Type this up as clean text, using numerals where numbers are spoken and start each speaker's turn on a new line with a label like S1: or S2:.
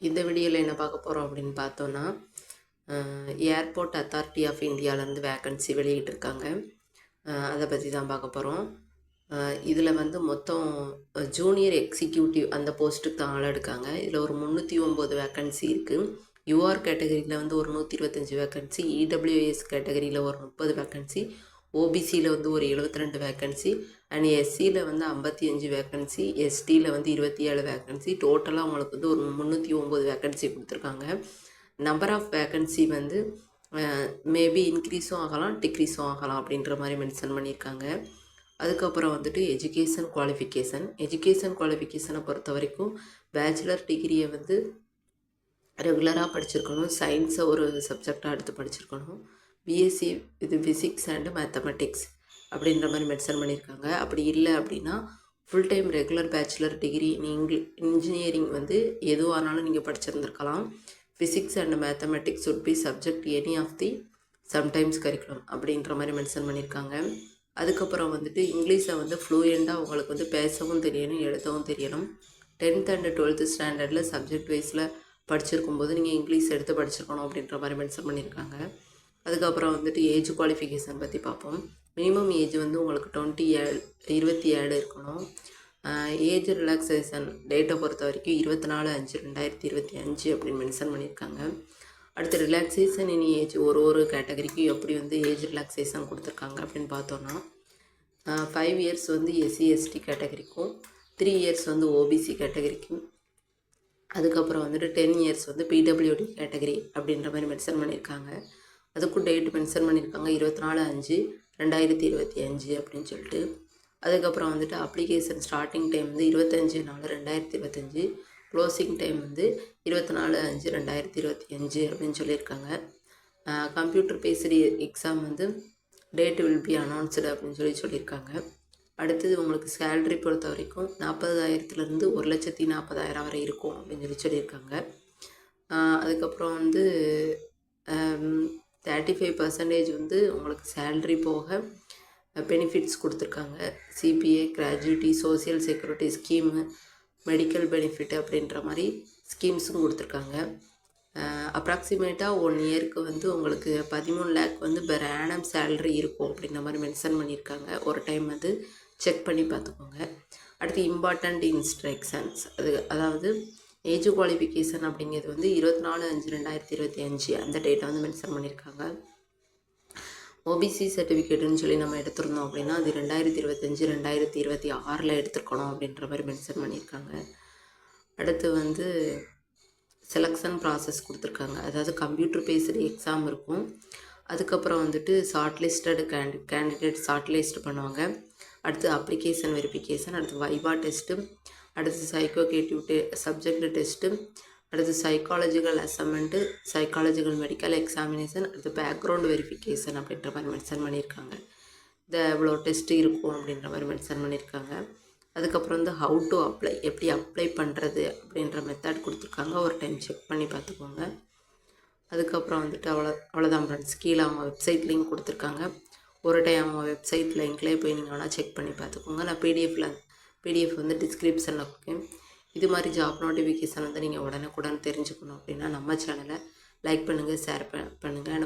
S1: இந்த வீடியோவில் என்ன பார்க்க போகிறோம் அப்படின்னு பார்த்தோன்னா ஏர்போர்ட் அத்தாரிட்டி ஆஃப் இந்தியாவிலேருந்து வேக்கன்சி வெளியிட்டிருக்காங்க. அதை பற்றி தான் பார்க்க போகிறோம். இதில் வந்து மொத்தம் ஜூனியர் எக்ஸிக்யூட்டிவ் அந்த போஸ்ட்டுக்கு தான் ஆள் எடுக்காங்க. இதில் ஒரு 309 வேக்கன்சி இருக்குது. யூஆர் கேட்டகரியில் வந்து ஒரு 125 வேக்கன்சி, இடபிள்யூஎஸ் கேட்டகரியில் ஒரு 30 வேக்கன்சி, ஓபிசியில் வந்து ஒரு 72 வேக்கன்சி, அண்ட் எஸ்சியில் வந்து 55 வேக்கன்சி, எஸ்டியில் வந்து 27 வேக்கன்சி. டோட்டலாக அவங்களுக்கு வந்து ஒரு 309 வேக்கன்சி கொடுத்துருக்காங்க. நம்பர் ஆஃப் வேக்கன்சி வந்து மேபி இன்க்ரீஸும் ஆகலாம், டிக்ரீஸும் ஆகலாம் அப்படின்ற மாதிரி மென்ஷன் பண்ணியிருக்காங்க. அதுக்கப்புறம் வந்துட்டு எஜுகேஷன் குவாலிஃபிகேஷனை பொறுத்த வரைக்கும் பேச்சுலர் டிகிரியை வந்து ரெகுலராக படிச்சிருக்கணும், சயின்ஸை ஒரு சப்ஜெக்டாக எடுத்து படிச்சிருக்கணும், பிஎஸ்சி இது ஃபிசிக்ஸ் அண்டு மேத்தமெட்டிக்ஸ் அப்படின்ற மாதிரி மென்ஷன் பண்ணியிருக்காங்க. அப்படி இல்லை அப்படின்னா full time regular bachelor degree engineering வந்து எதுவானாலும் நீங்கள் படிச்சிருந்துருக்கலாம். Physics and mathematics would be subject any of the sometimes curriculum அப்படின்ற மாதிரி மென்ஷன் பண்ணியிருக்காங்க. அதுக்கப்புறம் வந்துட்டு இங்கிலீஷை வந்து ஃப்ளூயண்ட்டாக உங்களுக்கு வந்து பேசவும் தெரியணும், எழுதவும் தெரியணும். 10th அண்ட் 12th ஸ்டாண்டர்டில் சப்ஜெக்ட் வைஸில் படிச்சிருக்கும்போது நீங்கள் இங்கிலீஷ் எடுத்து படிச்சிருக்கணும் அப்படின்ற மாதிரி மென்ஷன் பண்ணியிருக்காங்க. அதுக்கப்புறம் வந்துட்டு ஏஜ் குவாலிஃபிகேஷன் பற்றி பார்ப்போம். மினிமம் ஏஜ் வந்து உங்களுக்கு 27 இருக்கணும். ஏஜ் ரிலாக்ஸேஷன் டேட்டை பொறுத்த வரைக்கும் 24/5/2025 அப்படின்னு மென்ஷன் பண்ணியிருக்காங்க. அடுத்து ரிலாக்ஸேஷன் இன் ஏஜ் ஒரு கேட்டகரிக்கும் எப்படி வந்து ஏஜ் ரிலாக்ஸேஷன் கொடுத்துருக்காங்க அப்படின்னு பார்த்தோன்னா 5 இயர்ஸ் வந்து எஸ்சி எஸ்டி கேட்டகரிக்கும், 3 இயர்ஸ் வந்து ஓபிசி கேட்டகரிக்கும், அதுக்கப்புறம் வந்துட்டு 10 இயர்ஸ் வந்து பிடபிள்யூடி கேட்டகரி அப்படின்ற மாதிரி மென்ஷன் பண்ணியிருக்காங்க. அதுக்கும் டேட் மென்ஷன் பண்ணியிருக்காங்க 24/5/2025 அப்படின்னு சொல்லிட்டு. அதுக்கப்புறம் வந்துட்டு அப்ளிகேஷன் ஸ்டார்டிங் டைம் வந்து 25/4/2025, க்ளோசிங் டைம் வந்து 24/5/2025 அப்படின்னு சொல்லியிருக்காங்க. கம்ப்யூட்டர் பேஸ்டு எக்ஸாம் வந்து டேட் வில் பி அனௌன்ஸ்டு அப்படின்னு சொல்லியிருக்காங்க. அடுத்தது உங்களுக்கு சேலரி பொறுத்த வரைக்கும் 40,000 1,40,000 வரை இருக்கும் அப்படின்னு சொல்லியிருக்காங்க. அதுக்கப்புறம் வந்து 35% வந்து உங்களுக்கு சேலரி போக பெனிஃபிட்ஸ் கொடுத்துருக்காங்க. CPA, gratuity, social security scheme, medical benefit அப்படின்ற மாதிரி ஸ்கீம்ஸும் கொடுத்துருக்காங்க. அப்ராக்சிமேட்டாக 1 இயருக்கு வந்து உங்களுக்கு 13 lakh வந்து பெர் ஆனம் சேலரி இருக்கும் அப்படின்ற மாதிரி மென்ஷன் பண்ணியிருக்காங்க. ஒரு டைம் வந்து செக் பண்ணி பார்த்துக்கோங்க. அடுத்து இம்பார்ட்டண்ட் இன்ஸ்ட்ரக்ஷன்ஸ் அதாவது ஏஜ் குவாலிஃபிகேஷன் அப்படிங்கிறது வந்து 24/5/2025 அந்த டேட்டை வந்து மென்ஷன் பண்ணியிருக்காங்க. ஓபிசி சர்டிஃபிகேட்டுன்னு சொல்லி நம்ம எடுத்திருந்தோம் அப்படின்னா அது 2025-2026 எடுத்துருக்கணும் அப்படின்ற மாதிரி மென்ஷன் பண்ணியிருக்காங்க. அடுத்து வந்து செலெக்ஷன் ப்ராசஸ் கொடுத்துருக்காங்க. அதாவது கம்ப்யூட்டர் பேஸ்டு எக்ஸாம் இருக்கும். அதுக்கப்புறம் வந்துட்டு ஷார்ட்லிஸ்டட் கேண்டிடேட் ஷார்ட்லிஸ்ட் பண்ணுவாங்க. அடுத்து அப்ளிகேஷன் வெரிஃபிகேஷன், அடுத்து வைவா டெஸ்ட்டு, அடுத்து சைக்கோகேட்டிவ் சப்ஜெக்ட் டெஸ்ட்டு, அடுத்து psychological assessment, psychological medical examination, அடுத்து பேக்ரவுண்ட் வெரிஃபிகேஷன் அப்படின்ற மாதிரி மென்ஷன் பண்ணியிருக்காங்க. இவ்வளோ டெஸ்ட்டு இருக்கும் அப்படின்ற மாதிரி மென்ஷன் பண்ணியிருக்காங்க. அதுக்கப்புறம் வந்து ஹவு டு அப்ளை, எப்படி அப்ளை பண்ணுறது அப்படின்ற மெத்தட் கொடுத்துருக்காங்க. ஒரு டைம் செக் பண்ணி பார்த்துக்கோங்க. அதுக்கப்புறம் வந்துட்டு அவ்வளோதான் ஃப்ரெண்ட்ஸ். கீழே அவங்க வெப்சைட் லிங்க் கொடுத்துருக்காங்க. ஒரு டைம் அவங்க வெப்சைட் லிங்க்லேயே போய் நீங்கள் வேணால் செக் பண்ணி பார்த்துக்கோங்க. நான் பிடிஎஃப் வந்து டிஸ்கிரிப்ஷனில் கொடுக்கேன். இது மாதிரி ஜாப் நோட்டிஃபிகேஷன் வந்து நீங்கள் உடனுக்குடன் தெரிஞ்சுக்கணும் அப்படின்னா நம்ம சேனலை லைக் பண்ணுங்கள், ஷேர் பண்ணுங்கள்.